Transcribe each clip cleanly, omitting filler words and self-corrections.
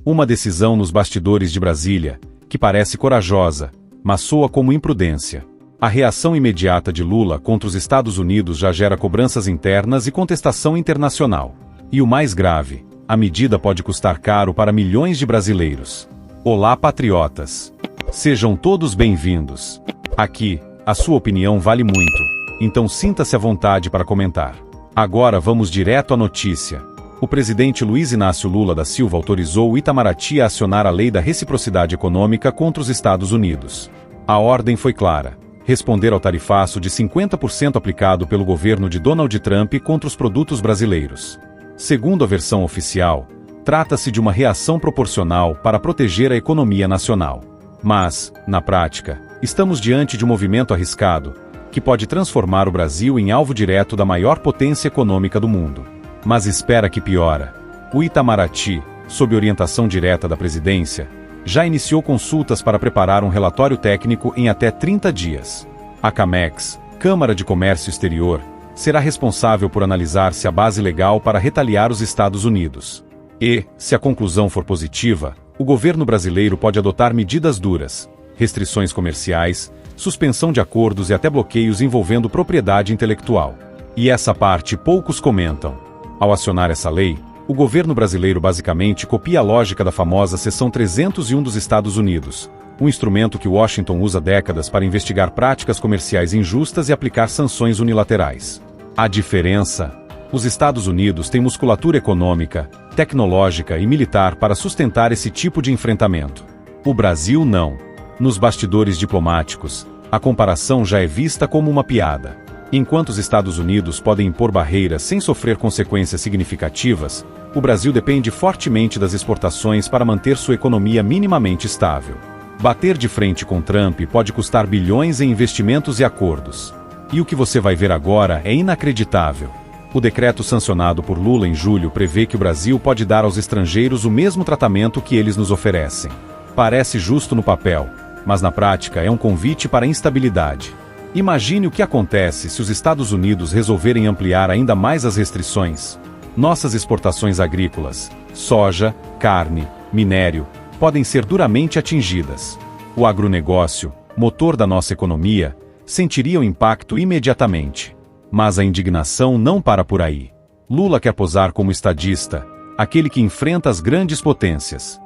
Uma decisão nos bastidores de Brasília, que parece corajosa, mas soa como imprudência. A reação imediata de Lula contra os Estados Unidos já gera cobranças internas e contestação internacional. E o mais grave, a medida pode custar caro para milhões de brasileiros. Olá, patriotas! Sejam todos bem-vindos. Aqui, a sua opinião vale muito, então sinta-se à vontade para comentar. Agora vamos direto à notícia. O presidente Luiz Inácio Lula da Silva autorizou o Itamaraty a acionar a lei da reciprocidade econômica contra os Estados Unidos. A ordem foi clara: responder ao tarifaço de 50% aplicado pelo governo de Donald Trump contra os produtos brasileiros. Segundo a versão oficial, trata-se de uma reação proporcional para proteger a economia nacional. Mas, na prática, estamos diante de um movimento arriscado, que pode transformar o Brasil em alvo direto da maior potência econômica do mundo. Mas espera que piora. O Itamaraty, sob orientação direta da presidência, já iniciou consultas para preparar um relatório técnico em até 30 dias. A CAMEX, Câmara de Comércio Exterior, será responsável por analisar se há base legal para retaliar os Estados Unidos. E, se a conclusão for positiva, o governo brasileiro pode adotar medidas duras, restrições comerciais, suspensão de acordos e até bloqueios envolvendo propriedade intelectual. E essa parte poucos comentam. Ao acionar essa lei, o governo brasileiro basicamente copia a lógica da famosa Seção 301 dos Estados Unidos, um instrumento que Washington usa há décadas para investigar práticas comerciais injustas e aplicar sanções unilaterais. A diferença: os Estados Unidos têm musculatura econômica, tecnológica e militar para sustentar esse tipo de enfrentamento. O Brasil não. Nos bastidores diplomáticos, a comparação já é vista como uma piada. Enquanto os Estados Unidos podem impor barreiras sem sofrer consequências significativas, o Brasil depende fortemente das exportações para manter sua economia minimamente estável. Bater de frente com Trump pode custar bilhões em investimentos e acordos. E o que você vai ver agora é inacreditável. O decreto sancionado por Lula em julho prevê que o Brasil pode dar aos estrangeiros o mesmo tratamento que eles nos oferecem. Parece justo no papel, mas na prática é um convite para a instabilidade. Imagine o que acontece se os Estados Unidos resolverem ampliar ainda mais as restrições. Nossas exportações agrícolas, soja, carne, minério, podem ser duramente atingidas. O agronegócio, motor da nossa economia, sentiria o impacto imediatamente. Mas a indignação não para por aí. Lula quer posar como estadista, aquele que enfrenta as grandes potências.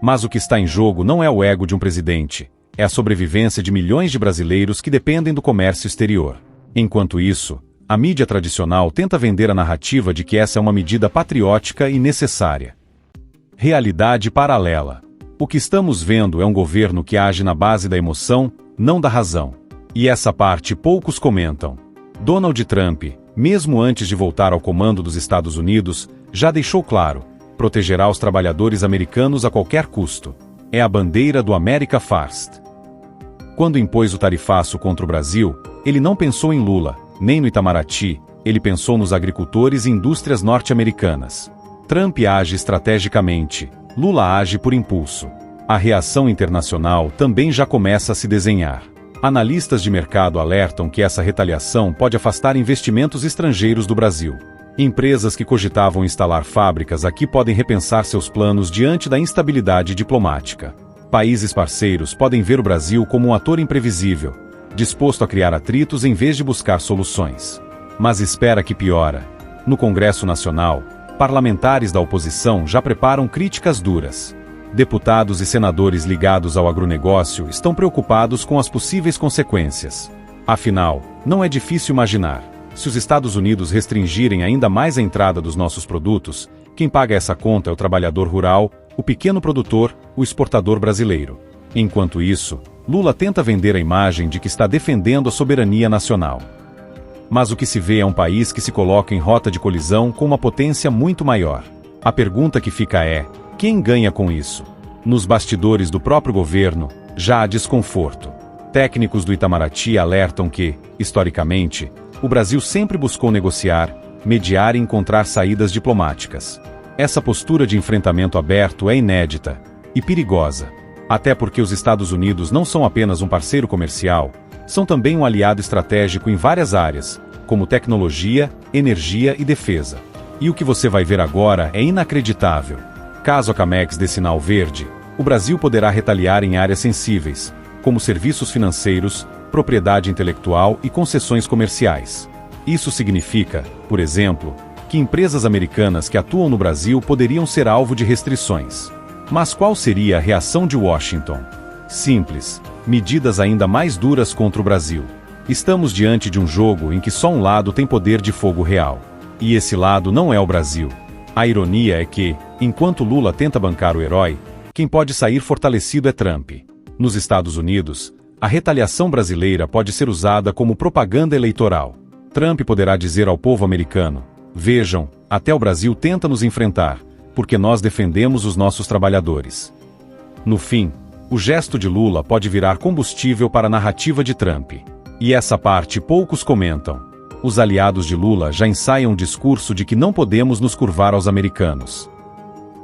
Mas o que está em jogo não é o ego de um presidente, é a sobrevivência de milhões de brasileiros que dependem do comércio exterior. Enquanto isso, a mídia tradicional tenta vender a narrativa de que essa é uma medida patriótica e necessária. Realidade paralela. O que estamos vendo é um governo que age na base da emoção, não da razão. E essa parte poucos comentam. Donald Trump, mesmo antes de voltar ao comando dos Estados Unidos, já deixou claro: protegerá os trabalhadores americanos a qualquer custo. É a bandeira do America First. Quando impôs o tarifaço contra o Brasil, ele não pensou em Lula, nem no Itamaraty, ele pensou nos agricultores e indústrias norte-americanas. Trump age estrategicamente, Lula age por impulso. A reação internacional também já começa a se desenhar. Analistas de mercado alertam que essa retaliação pode afastar investimentos estrangeiros do Brasil. Empresas que cogitavam instalar fábricas aqui podem repensar seus planos diante da instabilidade diplomática. Países parceiros podem ver o Brasil como um ator imprevisível, disposto a criar atritos em vez de buscar soluções. Mas espera que piora. No Congresso Nacional, parlamentares da oposição já preparam críticas duras. Deputados e senadores ligados ao agronegócio estão preocupados com as possíveis consequências. Afinal, não é difícil imaginar. Se os Estados Unidos restringirem ainda mais a entrada dos nossos produtos, quem paga essa conta é o trabalhador rural, o pequeno produtor, o exportador brasileiro. Enquanto isso, Lula tenta vender a imagem de que está defendendo a soberania nacional. Mas o que se vê é um país que se coloca em rota de colisão com uma potência muito maior. A pergunta que fica é: quem ganha com isso? Nos bastidores do próprio governo, já há desconforto. Técnicos do Itamaraty alertam que, historicamente, o Brasil sempre buscou negociar, mediar e encontrar saídas diplomáticas. Essa postura de enfrentamento aberto é inédita e perigosa. Até porque os Estados Unidos não são apenas um parceiro comercial, são também um aliado estratégico em várias áreas, como tecnologia, energia e defesa. E o que você vai ver agora é inacreditável. Caso a Camex dê sinal verde, o Brasil poderá retaliar em áreas sensíveis, como serviços financeiros, propriedade intelectual e concessões comerciais. Isso significa, por exemplo, que empresas americanas que atuam no Brasil poderiam ser alvo de restrições. Mas qual seria a reação de Washington? Simples: medidas ainda mais duras contra o Brasil. Estamos diante de um jogo em que só um lado tem poder de fogo real. E esse lado não é o Brasil. A ironia é que, enquanto Lula tenta bancar o herói, quem pode sair fortalecido é Trump. Nos Estados Unidos, a retaliação brasileira pode ser usada como propaganda eleitoral. Trump poderá dizer ao povo americano: vejam, até o Brasil tenta nos enfrentar, porque nós defendemos os nossos trabalhadores. No fim, o gesto de Lula pode virar combustível para a narrativa de Trump. E essa parte poucos comentam. Os aliados de Lula já ensaiam um discurso de que não podemos nos curvar aos americanos.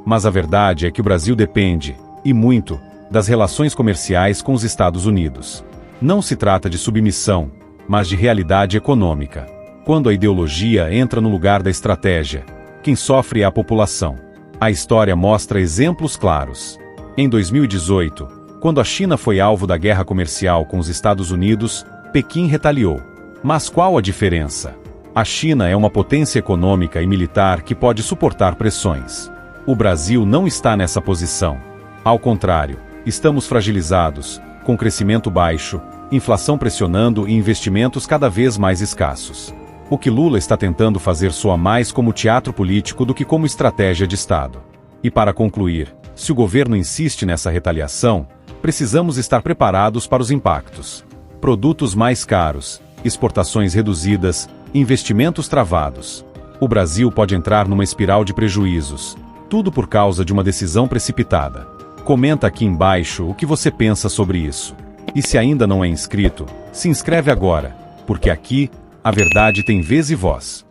Mas a verdade é que o Brasil depende, e muito, das relações comerciais com os Estados Unidos. Não se trata de submissão, mas de realidade econômica. Quando a ideologia entra no lugar da estratégia, quem sofre é a população. A história mostra exemplos claros. Em 2018, quando a China foi alvo da guerra comercial com os Estados Unidos, Pequim retaliou. Mas qual a diferença? A China é uma potência econômica e militar que pode suportar pressões. O Brasil não está nessa posição. Ao contrário, estamos fragilizados, com crescimento baixo, inflação pressionando e investimentos cada vez mais escassos. O que Lula está tentando fazer soa mais como teatro político do que como estratégia de Estado. E para concluir, se o governo insiste nessa retaliação, precisamos estar preparados para os impactos. Produtos mais caros, exportações reduzidas, investimentos travados. O Brasil pode entrar numa espiral de prejuízos, tudo por causa de uma decisão precipitada. Comenta aqui embaixo o que você pensa sobre isso. E se ainda não é inscrito, se inscreve agora, porque aqui, a verdade tem vez e voz.